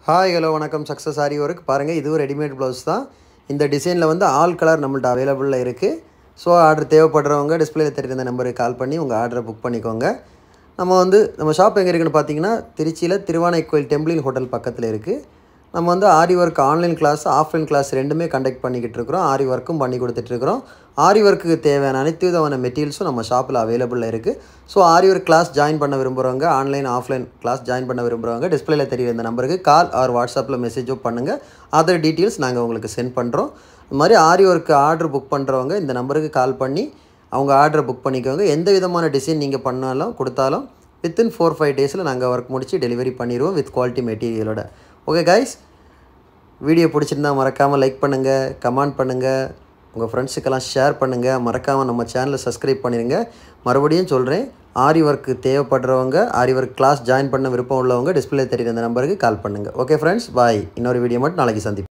Hi hello வணக்கம் success ஆரி work பாருங்கள். இது ஒரு ரெடிமேட் ப்ளவுஸ் தான். இந்த டிசைனில் வந்து ஆல் கலர் நம்மள்ட்ட அவைலபிளில் இருக்குது. ஸோ ஆர்டர் தேவைப்படுறவங்க டிஸ்பிளேல தெரியுற இந்த நம்பருக்கு கால் பண்ணி உங்கள் ஆர்டரை புக் பண்ணிக்கோங்க. நம்ம ஷாப் எங்கே இருக்குதுன்னு பார்த்தீங்கன்னா திருச்சியில் திருவானைக்கோயில் டெம்பிள் ஹோட்டல் பக்கத்தில் இருக்குது. நம்ம வந்து aari work online class offline class ரெண்டுமே கண்டக்ட் பண்ணிக்கிட்டு இருக்கிறோம். ஆரி ஒர்க்கும் பண்ணி கொடுத்துட்ருக்குறோம். ஆரி ஒர்க்குக்கு தேவையான அனைத்து விதமான மெட்டீரியல்ஸும் நம்ம ஷாப்பில் அவைலபிளில் இருக்குது. ஸோ ஆரி ஒர்க் கிளாஸ் ஜாயின் பண்ண விரும்புகிறவங்க ஆன்லைன் ஆஃப்லைன் கிளாஸ் ஜாயின் பண்ண விரும்புகிறவங்க டிஸ்பிளேல தெரியுற இந்த நம்பருக்கு கால் ஆர் வாட்ஸ்அப்பில் மெசேஜோ பண்ணுங்கள். அதர் டீட்டெயில்ஸ் நாங்கள் உங்களுக்கு சென்ட் பண்ணுறோம். இது மாதிரி ஆரி ஒர்க்கு ஆர்டர் புக் பண்ணுறவங்க இந்த நம்பருக்கு கால் பண்ணி அவங்க ஆர்டரை புக் பண்ணிக்கோங்க. எந்த விதமான டிசைன் நீங்கள் பண்ணாலும் கொடுத்தாலும் வித்தின் 4-5 டேஸில் நாங்கள் ஒர்க் முடித்து டெலிவரி பண்ணிடுவோம் வித் குவாலிட்டி மெட்டீரியலோட. ஓகே கைஸ், வீடியோ பிடிச்சிருந்தா மறக்காமல் லைக் பண்ணுங்கள், கமெண்ட் பண்ணுங்கள், உங்கள் ஃப்ரெண்ட்ஸுக்கெல்லாம் ஷேர் பண்ணுங்கள். மறக்காமல் நம்ம சேனலை சப்ஸ்கிரைப் பண்ணிடுங்க. மறுபடியும் சொல்கிறேன், ஆரி ஒர்க்கு தேவைப்படுறவங்க ஆரி ஒர்க் கிளாஸ் ஜாயின் பண்ண விருப்பம் உள்ளவங்க டிஸ்பிளே தெரியுற இந்த நம்பருக்கு கால் பண்ணுங்கள். ஓகே ஃப்ரெண்ட்ஸ், பாய். இன்னொரு வீடியோ மட்டும் நாளைக்கு சந்திப்போம்.